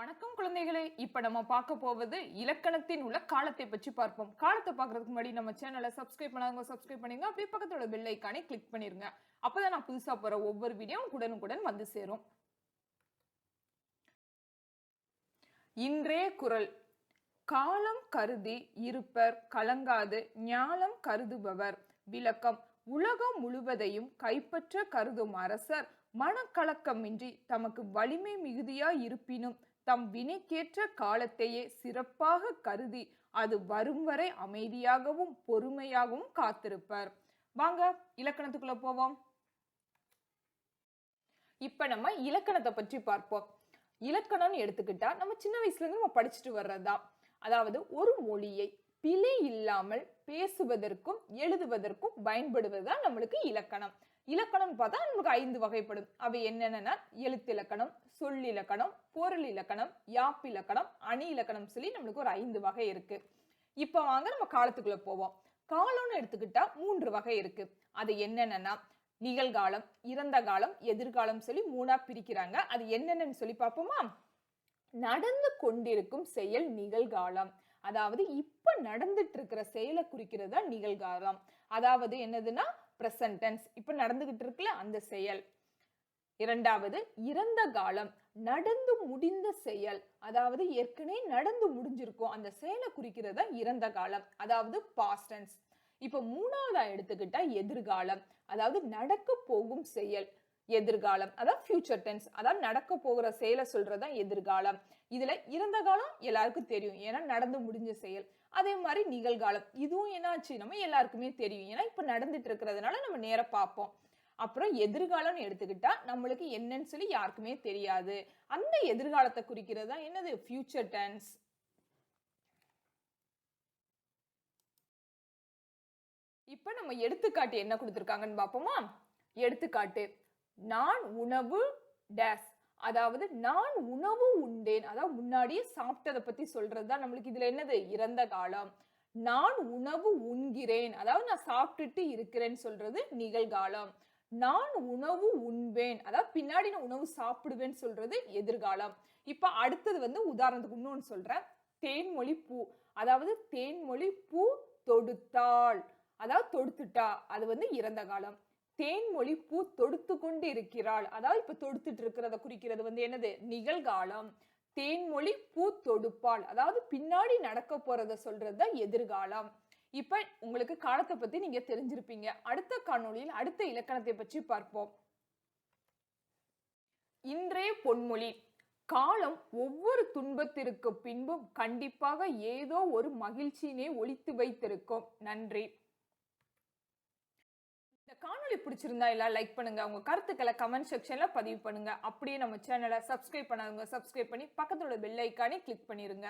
வணக்கம் குழந்தைகளே. இப்ப நம்ம பார்க்க போவது இலக்கணத்தின் உள்ள காலத்தை பற்றி பார்ப்போம். காலத்தை பார்க்கறதுக்கு முன்னாடி நம்ம சேனலை சப்ஸ்கிரைப் பண்ணாதவங்க சப்ஸ்கிரைப் பண்ணிருங்க. அப்படியே பக்கத்தோட பெல் ஐக்கானை கிளிக் பண்ணிருங்க. அப்பதான் நான் புதுசா போற ஒவ்வொரு வீடியோ உடனுக்குடன் வந்து சேரும். இன்றைய குறள். காலம் கருதி இருப்பர் கலங்காது ஞாலம் கருதுபவர். விளக்கம். உலகம் முழுவதையும் கைப்பற்ற கருதும் அரசர் மனக்கலக்கமின்றி தமக்கு வலிமை மிகுதியாய் இருப்பினும் தம் வினைக்கேற்ற காலத்தையே சிறப்பாக கருதி அது வரும் வரை அமைதியாகவும் பொறுமையாகவும் காத்திருப்பர். வாங்க இலக்கணத்துக்குள்ள போவோம். இப்ப நம்ம இலக்கணத்தை பற்றி பார்ப்போம். இலக்கணம்னு எடுத்துக்கிட்டா நம்ம சின்ன வயசுல இருந்து நம்ம படிச்சுட்டு வர்றதா. அதாவது ஒரு மொழியை பிழை இல்லாமல் பேசுவதற்கும் எழுதுவதற்கும் பயன்படுவதுதான் நம்மளுக்கு இலக்கணம். இலக்கணம் பார்த்தா நமக்கு 5 வகைப்படும். அவை என்னென்னா எழுத்திலக்கணம், சொல்லிலக்கணம், பொருள் இலக்கணம், யாப்பிலக்கணம், அணி இலக்கணம் சொல்லி நம்மளுக்கு ஒரு 5 வகை இருக்கு. இப்ப வாங்க நம்ம காலத்துக்குள்ள போவோம். காலம்னு எடுத்துக்கிட்டா 3 வகை இருக்கு. அது என்னென்னா நிகழ்காலம், இறந்த காலம், எதிர்காலம் சொல்லி 3ஆ பிரிக்கிறாங்க. அது என்னென்னு சொல்லி பார்ப்போமா? நடந்து கொண்டிருக்கும் செயல் நிகழ்காலம். அதாவது இப்ப நடந்துட்டு இருக்கிற செயலை குறிக்கிறதா நிகழ்காலம். அதாவது என்னதுன்னா பிரசன்ட் டென்ஸ், இப்ப நடந்துகிட்டு இருக்குல்ல அந்த செயல். இரண்டாவது இறந்த காலம், நடந்து முடிந்த செயல். அதாவது ஏற்கனவே நடந்து முடிஞ்சிருக்கும் அந்த செயலை குறிக்கிறதா இறந்த காலம், அதாவது பாஸ்ட் டென்ஸ். இப்ப 3ஆவதா எடுத்துக்கிட்டா எதிர்காலம், அதாவது நடக்க போகும் செயல் எதிர்காலம், அதாவது ஃபியூச்சர் டென்ஸ், அதாவது நடக்க போகிற செயலை சொல்றதா எதிர்காலம். இதுல இறந்த காலம் எல்லாருக்கும் தெரியும், ஏன்னா நடந்து முடிஞ்ச செயல். அதே மாதிரி நிகழ்காலம், இதுவும் என்னாச்சு நம்ம எல்லாருக்குமே தெரியும், ஏன்னா இப்ப நடந்துட்டு இருக்கிறதுனால நம்ம நேரா பார்ப்போம். அப்புறம் எதிர்காலம் எடுத்துக்கிட்டா நம்மளுக்கு என்னன்னு சொல்லி யாருக்குமே தெரியாது, அந்த எதிர்காலத்தை குறிக்கிறதா என்னது ஃபியூச்சர் டென்ஸ். இப்ப நம்ம எடுத்துக்காட்டு என்ன கொடுத்திருக்காங்கன்னு பார்ப்போமா? எடுத்துக்காட்டு. நான் உணவு டேஸ், அதாவது நான் உணவு உண்டேன், அதாவது முன்னாடியே சாப்பிட்டதை பத்தி சொல்றதுதான் நம்மளுக்கு இதுல என்னது இறந்த காலம். நான் உணவு உண்கிறேன், அதாவது நான் சாப்பிட்டுட்டு இருக்கிறேன்னு சொல்றது நிகழ்காலம். நான் உணவு உண்பேன், அதாவது பின்னாடி நான் உணவு சாப்பிடுவேன்னு சொல்றது எதிர்காலம். இப்ப அடுத்தது உதாரணத்துக்கு இன்னொன்னு சொல்றேன். தேன்மொழி பூ, அதாவது தேன்மொழி பூ தொடுத்தாள், அதாவது தொடுத்துட்டா, அது இறந்த காலம். தேன்மொழி பூ தொடுத்து கொண்டு இருக்கிறாள், அதாவது இப்ப தொடுத்துட்டு இருக்கிறத குறிக்கிறது என்னது நிகழ்காலம். தேன்மொழி பூ தொடுப்பாள், அதாவது பின்னாடி நடக்க போறத சொல்றது எதிர்காலம். இப்ப உங்களுக்கு காலத்தை பத்தி நீங்க தெரிஞ்சிருப்பீங்க. அடுத்த காணொளியில் அடுத்த இலக்கணத்தை பற்றி பார்ப்போம். இன்றைய பொன்மொழி. காலம் ஒவ்வொரு துன்பத்திற்கு பின்பும் கண்டிப்பாக ஏதோ ஒரு மகிழ்ச்சியினை ஒளித்து வைத்திருக்கும். நன்றி. இந்த காணொளி பிடிச்சிருந்தா எல்லாம் லைக் பண்ணுங்க, உங்க கருத்துக்களை கமெண்ட் செக்ஷன்ல பதிவு பண்ணுங்க. அப்படியே நம்ம சேனலை சப்ஸ்கிரைப் பண்ணாதவங்க சப்ஸ்கிரைப் பண்ணி பக்கத்தோட பெல் ஐக்கானை கிளிக் பண்ணிருங்க.